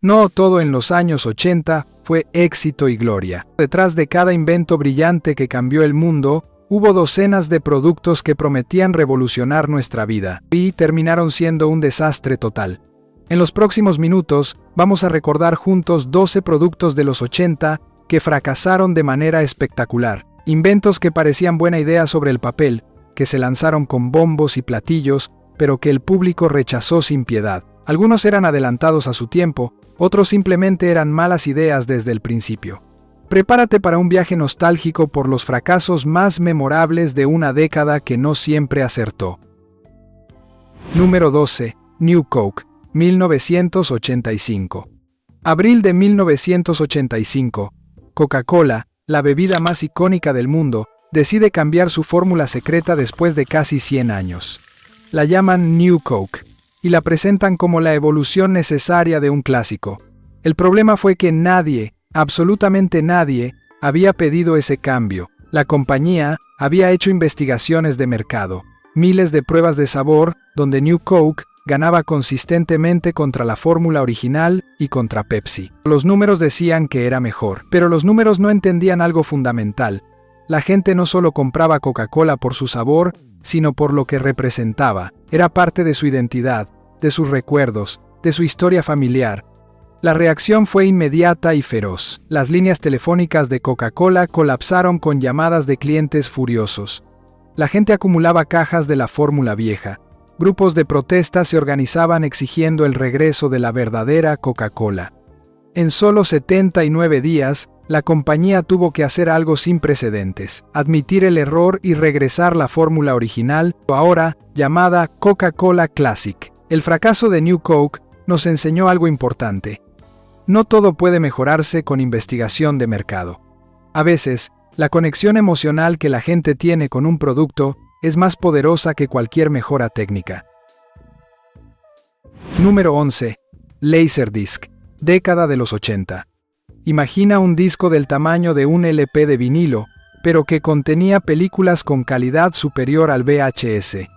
No todo en los años 80 fue éxito y gloria. Detrás de cada invento brillante que cambió el mundo, hubo docenas de productos que prometían revolucionar nuestra vida y terminaron siendo un desastre total. En los próximos minutos, vamos a recordar juntos 12 productos de los 80 que fracasaron de manera espectacular. Inventos que parecían buena idea sobre el papel, que se lanzaron con bombos y platillos, pero que el público rechazó sin piedad. Algunos eran adelantados a su tiempo, otros simplemente eran malas ideas desde el principio. Prepárate para un viaje nostálgico por los fracasos más memorables de una década que no siempre acertó. Número 12. New Coke, 1985. Abril de 1985. Coca-Cola, la bebida más icónica del mundo, decide cambiar su fórmula secreta después de casi 100 años. La llaman New Coke y la presentan como la evolución necesaria de un clásico. El problema fue que nadie, absolutamente nadie, había pedido ese cambio. La compañía había hecho investigaciones de mercado, miles de pruebas de sabor, donde New Coke ganaba consistentemente contra la fórmula original y contra Pepsi. Los números decían que era mejor, pero los números no entendían algo fundamental. La gente no solo compraba Coca-Cola por su sabor, sino por lo que representaba. Era parte de su identidad, de sus recuerdos, de su historia familiar. La reacción fue inmediata y feroz. Las líneas telefónicas de Coca-Cola colapsaron con llamadas de clientes furiosos. La gente acumulaba cajas de la fórmula vieja. Grupos de protesta se organizaban exigiendo el regreso de la verdadera Coca-Cola. En solo 79 días, la compañía tuvo que hacer algo sin precedentes, admitir el error y regresar la fórmula original, ahora llamada Coca-Cola Classic. El fracaso de New Coke nos enseñó algo importante. No todo puede mejorarse con investigación de mercado. A veces, la conexión emocional que la gente tiene con un producto es más poderosa que cualquier mejora técnica. Número 11. Laserdisc, década de los 80. Imagina un disco del tamaño de un LP de vinilo, pero que contenía películas con calidad superior al VHS.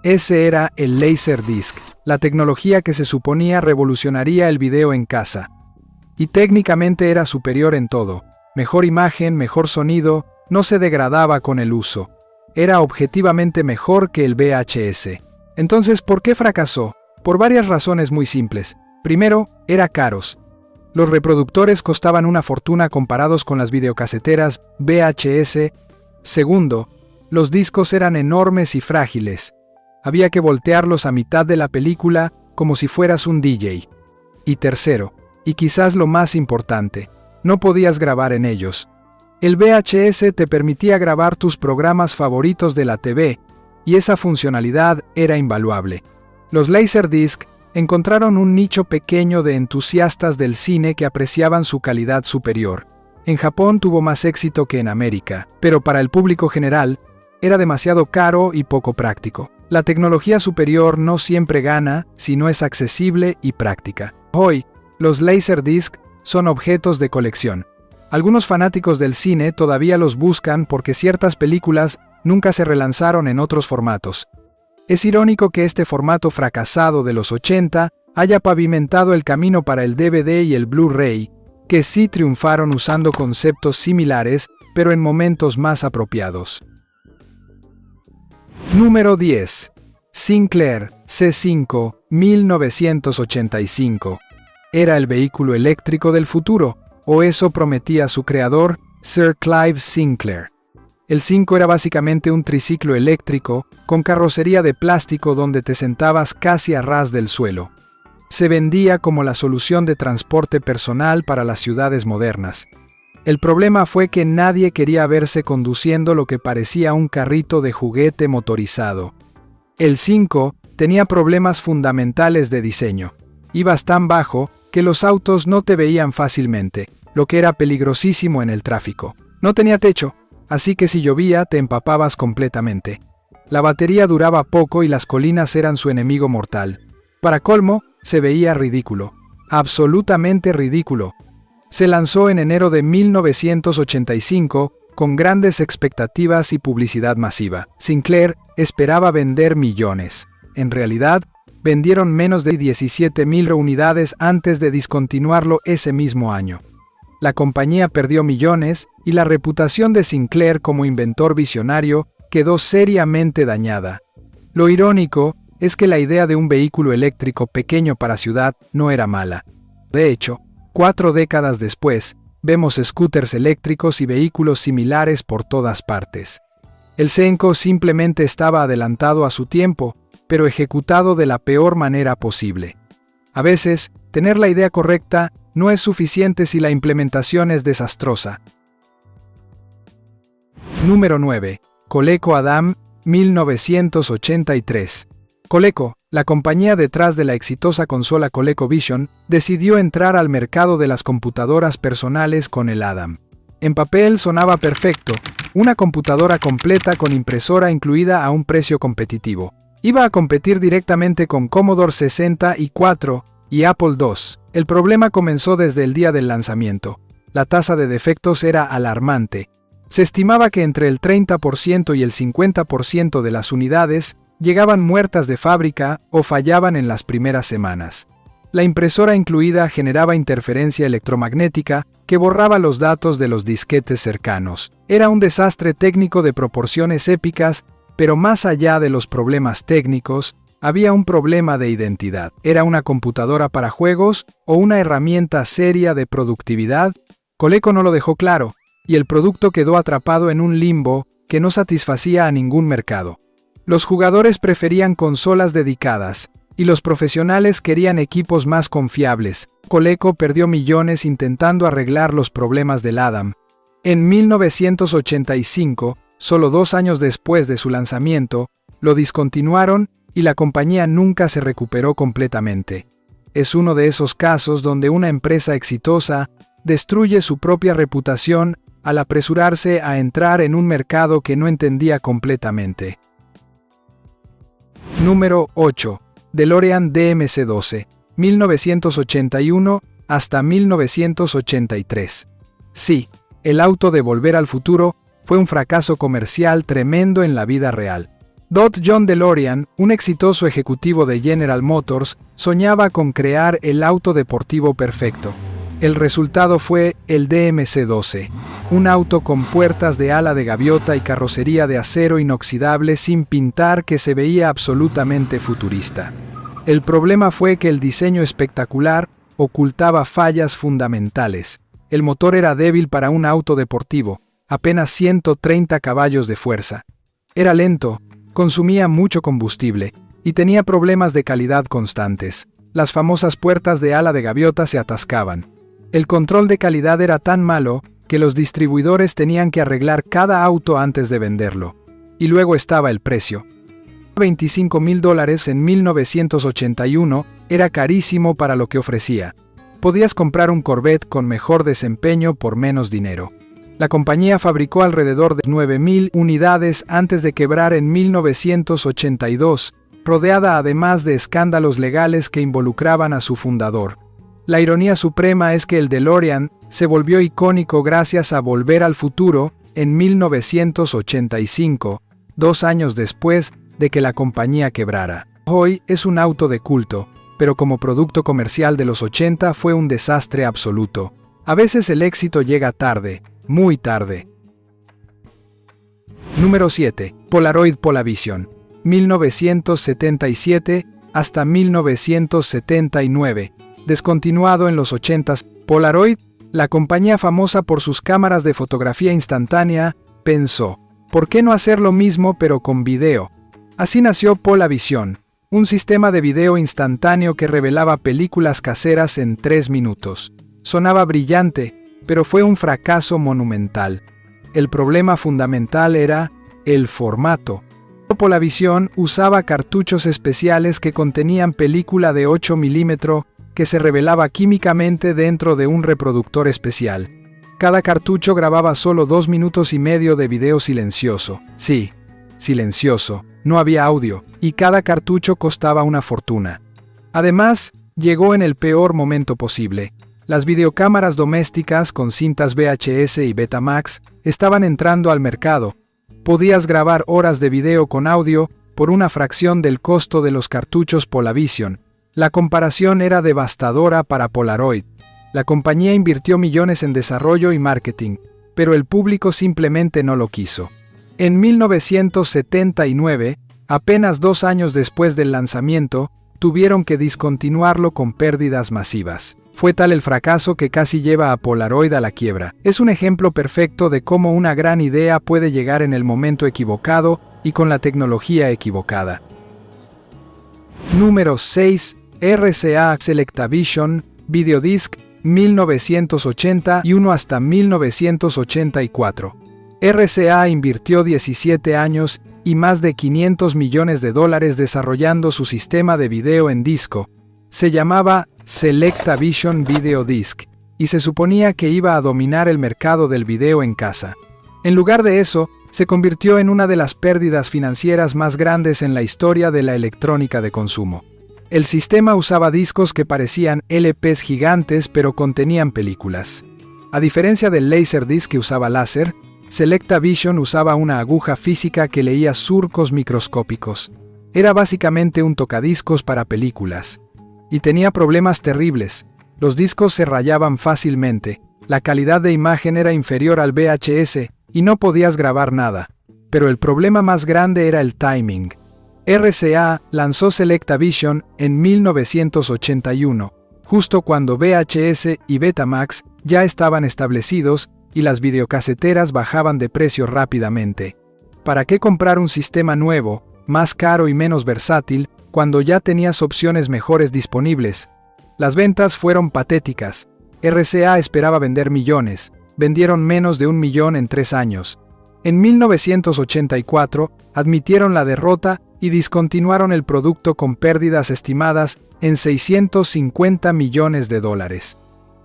Ese era el Laserdisc, la tecnología que se suponía revolucionaría el video en casa. Y técnicamente era superior en todo. Mejor imagen, mejor sonido, no se degradaba con el uso. Era objetivamente mejor que el VHS. Entonces, ¿por qué fracasó? Por varias razones muy simples. Primero, eran caros. Los reproductores costaban una fortuna comparados con las videocaseteras VHS. Segundo, los discos eran enormes y frágiles. Había que voltearlos a mitad de la película como si fueras un DJ. Y tercero, y quizás lo más importante, no podías grabar en ellos. El VHS te permitía grabar tus programas favoritos de la TV, y esa funcionalidad era invaluable. Los Laserdisc encontraron un nicho pequeño de entusiastas del cine que apreciaban su calidad superior. En Japón tuvo más éxito que en América, pero para el público general, era demasiado caro y poco práctico. La tecnología superior no siempre gana si no es accesible y práctica. Hoy, los Laserdisc son objetos de colección. Algunos fanáticos del cine todavía los buscan porque ciertas películas nunca se relanzaron en otros formatos. Es irónico que este formato fracasado de los 80 haya pavimentado el camino para el DVD y el Blu-ray, que sí triunfaron usando conceptos similares, pero en momentos más apropiados. Número 10. Sinclair C5, 1985. ¿Era el vehículo eléctrico del futuro? ¿O eso prometía su creador, Sir Clive Sinclair? El 5 era básicamente un triciclo eléctrico, con carrocería de plástico donde te sentabas casi a ras del suelo. Se vendía como la solución de transporte personal para las ciudades modernas. El problema fue que nadie quería verse conduciendo lo que parecía un carrito de juguete motorizado. El 5 tenía problemas fundamentales de diseño. Ibas tan bajo que los autos no te veían fácilmente, lo que era peligrosísimo en el tráfico. No tenía techo, así que si llovía te empapabas completamente. La batería duraba poco y las colinas eran su enemigo mortal. Para colmo, se veía ridículo. Absolutamente ridículo. Se lanzó en enero de 1985 con grandes expectativas y publicidad masiva. Sinclair esperaba vender millones. En realidad, vendieron menos de 17,000 unidades antes de discontinuarlo ese mismo año. La compañía perdió millones y la reputación de Sinclair como inventor visionario quedó seriamente dañada. Lo irónico es que la idea de un vehículo eléctrico pequeño para ciudad no era mala. De hecho, 4 décadas después, vemos scooters eléctricos y vehículos similares por todas partes. El Zenko simplemente estaba adelantado a su tiempo, pero ejecutado de la peor manera posible. A veces, tener la idea correcta no es suficiente si la implementación es desastrosa. Número 9. Coleco Adam, 1983. Coleco, la compañía detrás de la exitosa consola ColecoVision, decidió entrar al mercado de las computadoras personales con el Adam. En papel sonaba perfecto, una computadora completa con impresora incluida a un precio competitivo. Iba a competir directamente con Commodore 64 y Apple II. El problema comenzó desde el día del lanzamiento. La tasa de defectos era alarmante. Se estimaba que entre el 30% y el 50% de las unidades llegaban muertas de fábrica o fallaban en las primeras semanas. La impresora incluida generaba interferencia electromagnética que borraba los datos de los disquetes cercanos. Era un desastre técnico de proporciones épicas, pero más allá de los problemas técnicos, había un problema de identidad. ¿Era una computadora para juegos o una herramienta seria de productividad? Coleco no lo dejó claro, y el producto quedó atrapado en un limbo que no satisfacía a ningún mercado. Los jugadores preferían consolas dedicadas, y los profesionales querían equipos más confiables. Coleco perdió millones intentando arreglar los problemas del Adam. En 1985, solo 2 años después de su lanzamiento, lo discontinuaron y la compañía nunca se recuperó completamente. Es uno de esos casos donde una empresa exitosa destruye su propia reputación al apresurarse a entrar en un mercado que no entendía completamente. Número 8. DeLorean DMC-12, 1981 hasta 1983. Sí, el auto de Volver al Futuro fue un fracaso comercial tremendo en la vida real. John DeLorean, un exitoso ejecutivo de General Motors, soñaba con crear el auto deportivo perfecto. El resultado fue el DMC-12, un auto con puertas de ala de gaviota y carrocería de acero inoxidable sin pintar que se veía absolutamente futurista. El problema fue que el diseño espectacular ocultaba fallas fundamentales. El motor era débil para un auto deportivo, apenas 130 caballos de fuerza. Era lento, consumía mucho combustible y tenía problemas de calidad constantes. Las famosas puertas de ala de gaviota se atascaban. El control de calidad era tan malo que los distribuidores tenían que arreglar cada auto antes de venderlo. Y luego estaba el precio. $25,000 en 1981 era carísimo para lo que ofrecía. Podías comprar un Corvette con mejor desempeño por menos dinero. La compañía fabricó alrededor de 9,000 unidades antes de quebrar en 1982, rodeada además de escándalos legales que involucraban a su fundador. La ironía suprema es que el DeLorean se volvió icónico gracias a Volver al Futuro en 1985, 2 años después de que la compañía quebrara. Hoy es un auto de culto, pero como producto comercial de los 80 fue un desastre absoluto. A veces el éxito llega tarde, muy tarde. Número 7. Polaroid Polavision, 1977 hasta 1979. Descontinuado en los 80s, Polaroid, la compañía famosa por sus cámaras de fotografía instantánea, pensó, ¿por qué no hacer lo mismo pero con video? Así nació Polavision, un sistema de video instantáneo que revelaba películas caseras en 3 minutos. Sonaba brillante, pero fue un fracaso monumental. El problema fundamental era el formato. Polavision usaba cartuchos especiales que contenían película de 8 milímetros que se revelaba químicamente dentro de un reproductor especial. Cada cartucho grababa solo 2 minutos y medio de video silencioso. Sí, silencioso, no había audio, y cada cartucho costaba una fortuna. Además, llegó en el peor momento posible. Las videocámaras domésticas con cintas VHS y Betamax estaban entrando al mercado. Podías grabar horas de video con audio, por una fracción del costo de los cartuchos Polavision. La comparación era devastadora para Polaroid. La compañía invirtió millones en desarrollo y marketing, pero el público simplemente no lo quiso. En 1979, apenas 2 años después del lanzamiento, tuvieron que discontinuarlo con pérdidas masivas. Fue tal el fracaso que casi lleva a Polaroid a la quiebra. Es un ejemplo perfecto de cómo una gran idea puede llegar en el momento equivocado y con la tecnología equivocada. Número 6. RCA Selectavision Videodisc 1981 hasta 1984. RCA invirtió 17 años y más de $500 millones desarrollando su sistema de video en disco. Se llamaba Selectavision Videodisc, y se suponía que iba a dominar el mercado del video en casa. En lugar de eso, se convirtió en una de las pérdidas financieras más grandes en la historia de la electrónica de consumo. El sistema usaba discos que parecían LPs gigantes pero contenían películas. A diferencia del Laserdisc que usaba láser, Selectavision usaba una aguja física que leía surcos microscópicos. Era básicamente un tocadiscos para películas. Y tenía problemas terribles. Los discos se rayaban fácilmente, la calidad de imagen era inferior al VHS y no podías grabar nada. Pero el problema más grande era el timing. RCA lanzó Selectavision en 1981, justo cuando VHS y Betamax ya estaban establecidos y las videocaseteras bajaban de precio rápidamente. ¿Para qué comprar un sistema nuevo, más caro y menos versátil, cuando ya tenías opciones mejores disponibles? Las ventas fueron patéticas. RCA esperaba vender millones, vendieron menos de 1 millón en 3 años. En 1984, admitieron la derrota y discontinuaron el producto con pérdidas estimadas en $650 millones.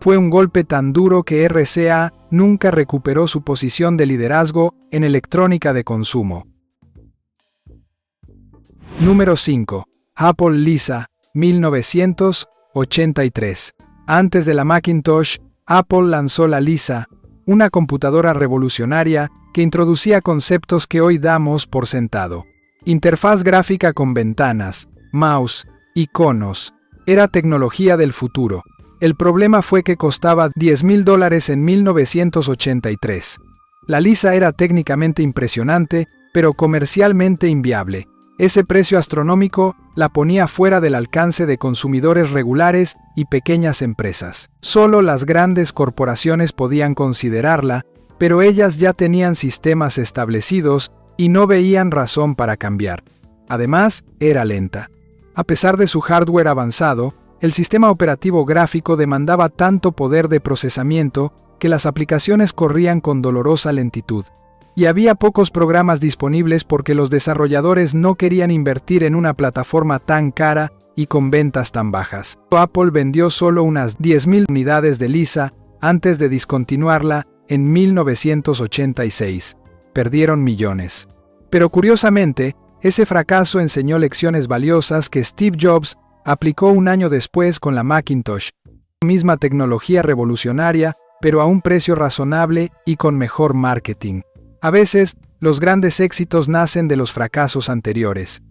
Fue un golpe tan duro que RCA nunca recuperó su posición de liderazgo en electrónica de consumo. Número 5. Apple Lisa, 1983. Antes de la Macintosh, Apple lanzó la Lisa, una computadora revolucionaria que introducía conceptos que hoy damos por sentado. Interfaz gráfica con ventanas, mouse, iconos. Era tecnología del futuro. El problema fue que costaba $10,000 en 1983. La Lisa era técnicamente impresionante, pero comercialmente inviable. Ese precio astronómico la ponía fuera del alcance de consumidores regulares y pequeñas empresas. Solo las grandes corporaciones podían considerarla, pero ellas ya tenían sistemas establecidos y no veían razón para cambiar. Además, era lenta. A pesar de su hardware avanzado, el sistema operativo gráfico demandaba tanto poder de procesamiento que las aplicaciones corrían con dolorosa lentitud. Y había pocos programas disponibles porque los desarrolladores no querían invertir en una plataforma tan cara y con ventas tan bajas. Apple vendió solo unas 10,000 unidades de Lisa antes de discontinuarla en 1986. Perdieron millones. Pero curiosamente, ese fracaso enseñó lecciones valiosas que Steve Jobs aplicó un año después con la Macintosh. Misma tecnología revolucionaria, pero a un precio razonable y con mejor marketing. A veces, los grandes éxitos nacen de los fracasos anteriores.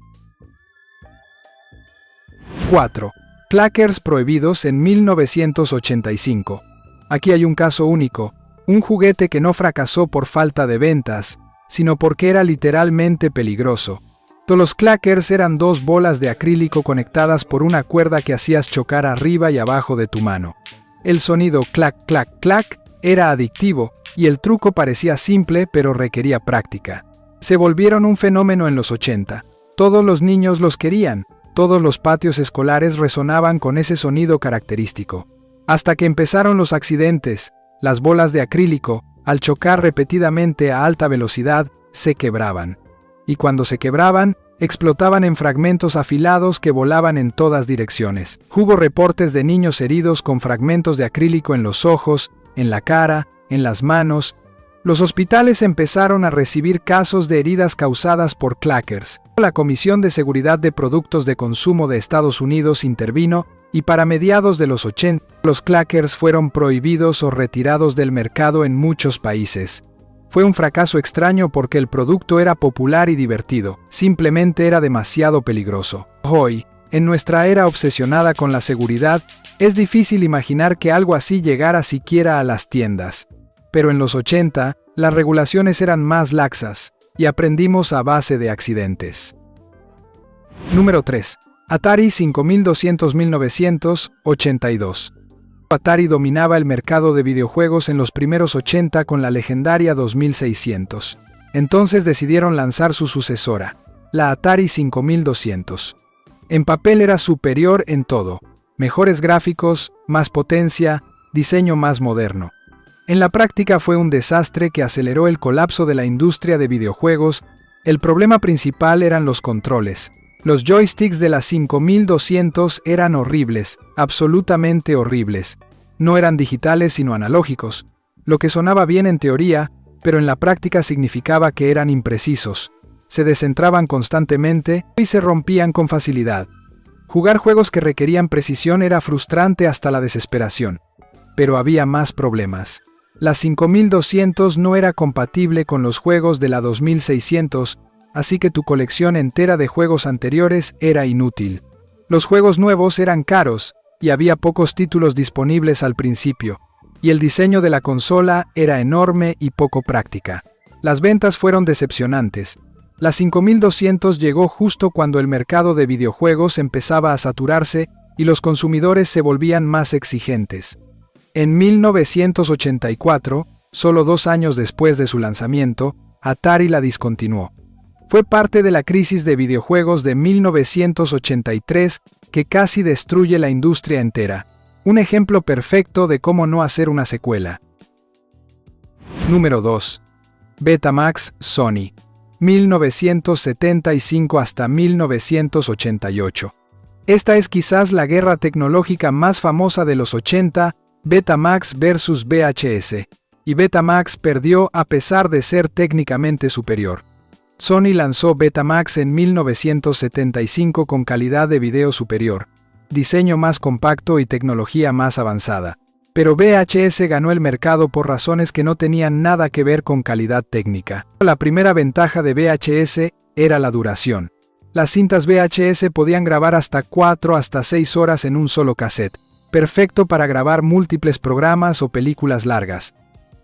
4. Clackers prohibidos en 1985. Aquí hay un caso único, un juguete que no fracasó por falta de ventas, sino porque era literalmente peligroso. Los clackers eran 2 bolas de acrílico conectadas por una cuerda que hacías chocar arriba y abajo de tu mano. El sonido clac, clac, clac era adictivo, y el truco parecía simple pero requería práctica. Se volvieron un fenómeno en los 80. Todos los niños los querían, todos los patios escolares resonaban con ese sonido característico. Hasta que empezaron los accidentes, las bolas de acrílico, al chocar repetidamente a alta velocidad, se quebraban. Y cuando se quebraban, explotaban en fragmentos afilados que volaban en todas direcciones. Hubo reportes de niños heridos con fragmentos de acrílico en los ojos, en la cara, en las manos. Los hospitales empezaron a recibir casos de heridas causadas por clackers. La Comisión de Seguridad de Productos de Consumo de Estados Unidos intervino y para mediados de los 80, los clackers fueron prohibidos o retirados del mercado en muchos países. Fue un fracaso extraño porque el producto era popular y divertido, simplemente era demasiado peligroso. Hoy, en nuestra era obsesionada con la seguridad, es difícil imaginar que algo así llegara siquiera a las tiendas. Pero en los 80, las regulaciones eran más laxas, y aprendimos a base de accidentes. Número 3. Atari 5200-1982. Atari dominaba el mercado de videojuegos en los primeros 80 con la legendaria 2600. Entonces decidieron lanzar su sucesora, la Atari 5200. En papel era superior en todo: mejores gráficos, más potencia, diseño más moderno. En la práctica fue un desastre que aceleró el colapso de la industria de videojuegos. El problema principal eran los controles. Los joysticks de la 5200 eran horribles, absolutamente horribles. No eran digitales sino analógicos, lo que sonaba bien en teoría, pero en la práctica significaba que eran imprecisos. Se descentraban constantemente y se rompían con facilidad. Jugar juegos que requerían precisión era frustrante hasta la desesperación. Pero había más problemas. La 5200 no era compatible con los juegos de la 2600, así que tu colección entera de juegos anteriores era inútil. Los juegos nuevos eran caros, y había pocos títulos disponibles al principio, y el diseño de la consola era enorme y poco práctica. Las ventas fueron decepcionantes. La 5200 llegó justo cuando el mercado de videojuegos empezaba a saturarse y los consumidores se volvían más exigentes. En 1984, solo 2 años después de su lanzamiento, Atari la discontinuó. Fue parte de la crisis de videojuegos de 1983 que casi destruye la industria entera. Un ejemplo perfecto de cómo no hacer una secuela. Número 2. Betamax, Sony. 1975 hasta 1988. Esta es quizás la guerra tecnológica más famosa de los 80, Betamax versus VHS. Y Betamax perdió a pesar de ser técnicamente superior. Sony lanzó Betamax en 1975 con calidad de video superior, diseño más compacto y tecnología más avanzada. Pero VHS ganó el mercado por razones que no tenían nada que ver con calidad técnica. La primera ventaja de VHS era la duración. Las cintas VHS podían grabar hasta 4 hasta 6 horas en un solo cassette, perfecto para grabar múltiples programas o películas largas.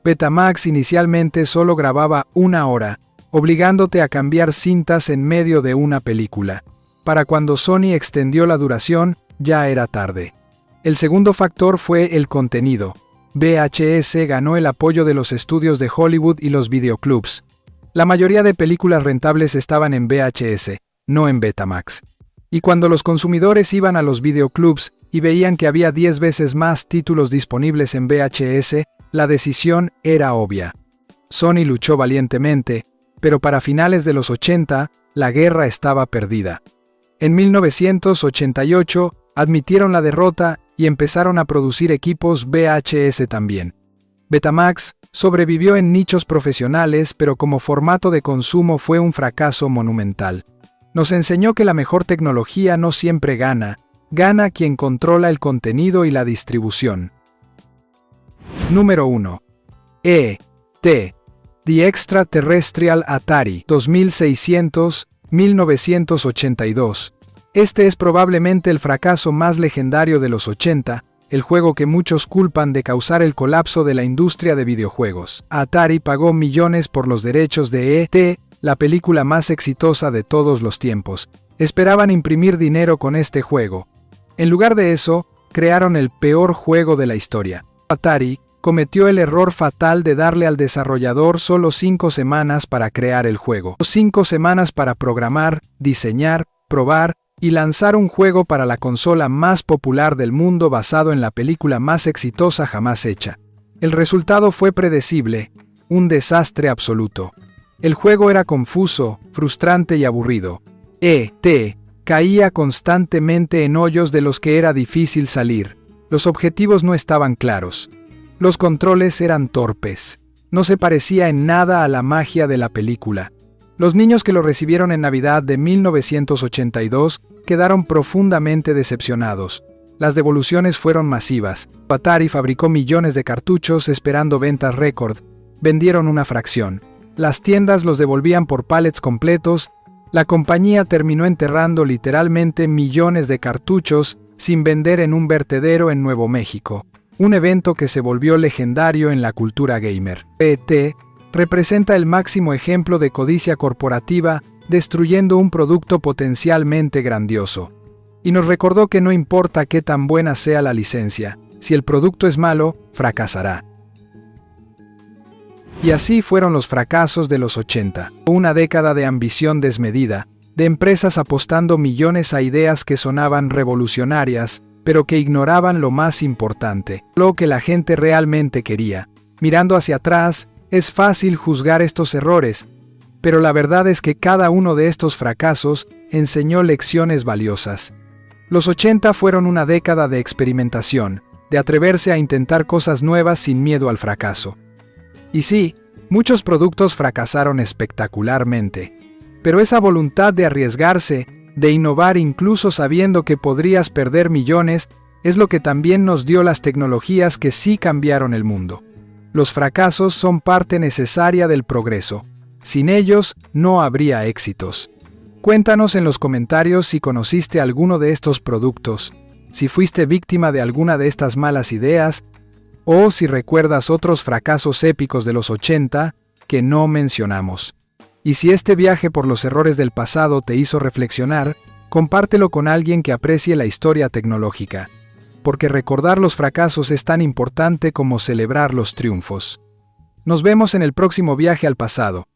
Betamax inicialmente solo grababa 1 hora, obligándote a cambiar cintas en medio de una película. Para cuando Sony extendió la duración, ya era tarde. El segundo factor fue el contenido. VHS ganó el apoyo de los estudios de Hollywood y los videoclubs. La mayoría de películas rentables estaban en VHS, no en Betamax. Y cuando los consumidores iban a los videoclubs y veían que había 10 veces más títulos disponibles en VHS, la decisión era obvia. Sony luchó valientemente, pero para finales de los 80, la guerra estaba perdida. En 1988, admitieron la derrota y empezaron a producir equipos VHS también. Betamax sobrevivió en nichos profesionales, pero como formato de consumo fue un fracaso monumental. Nos enseñó que la mejor tecnología no siempre gana, gana quien controla el contenido y la distribución. Número 1. E.T. The Extraterrestrial Atari 2600-1982. Este es probablemente el fracaso más legendario de los 80, el juego que muchos culpan de causar el colapso de la industria de videojuegos. Atari pagó millones por los derechos de E.T., la película más exitosa de todos los tiempos. Esperaban imprimir dinero con este juego. En lugar de eso, crearon el peor juego de la historia. Atari cometió el error fatal de darle al desarrollador solo 5 semanas para crear el juego. 5 semanas para programar, diseñar, probar y lanzar un juego para la consola más popular del mundo basado en la película más exitosa jamás hecha. El resultado fue predecible, un desastre absoluto. El juego era confuso, frustrante y aburrido. E.T. caía constantemente en hoyos de los que era difícil salir. Los objetivos no estaban claros. Los controles eran torpes. No se parecía en nada a la magia de la película. Los niños que lo recibieron en Navidad de 1982 quedaron profundamente decepcionados. Las devoluciones fueron masivas. Atari fabricó millones de cartuchos esperando ventas récord. vendieron una fracción. Las tiendas los devolvían por pallets completos. La compañía terminó enterrando literalmente millones de cartuchos sin vender en un vertedero en Nuevo México. Un evento que se volvió legendario en la cultura gamer. PT representa el máximo ejemplo de codicia corporativa, destruyendo un producto potencialmente grandioso. Y nos recordó que no importa qué tan buena sea la licencia, si el producto es malo, fracasará. Y así fueron los fracasos de los 80. Una década de ambición desmedida, de empresas apostando millones a ideas que sonaban revolucionarias, pero que ignoraban lo más importante, lo que la gente realmente quería. Mirando hacia atrás, es fácil juzgar estos errores, pero la verdad es que cada uno de estos fracasos enseñó lecciones valiosas. Los 80 fueron una década de experimentación, de atreverse a intentar cosas nuevas sin miedo al fracaso. Y sí, muchos productos fracasaron espectacularmente, pero esa voluntad de arriesgarse, de innovar incluso sabiendo que podrías perder millones, es lo que también nos dio las tecnologías que sí cambiaron el mundo. Los fracasos son parte necesaria del progreso. Sin ellos, no habría éxitos. Cuéntanos en los comentarios si conociste alguno de estos productos, si fuiste víctima de alguna de estas malas ideas, o si recuerdas otros fracasos épicos de los 80 que no mencionamos. Y si este viaje por los errores del pasado te hizo reflexionar, compártelo con alguien que aprecie la historia tecnológica, porque recordar los fracasos es tan importante como celebrar los triunfos. Nos vemos en el próximo viaje al pasado.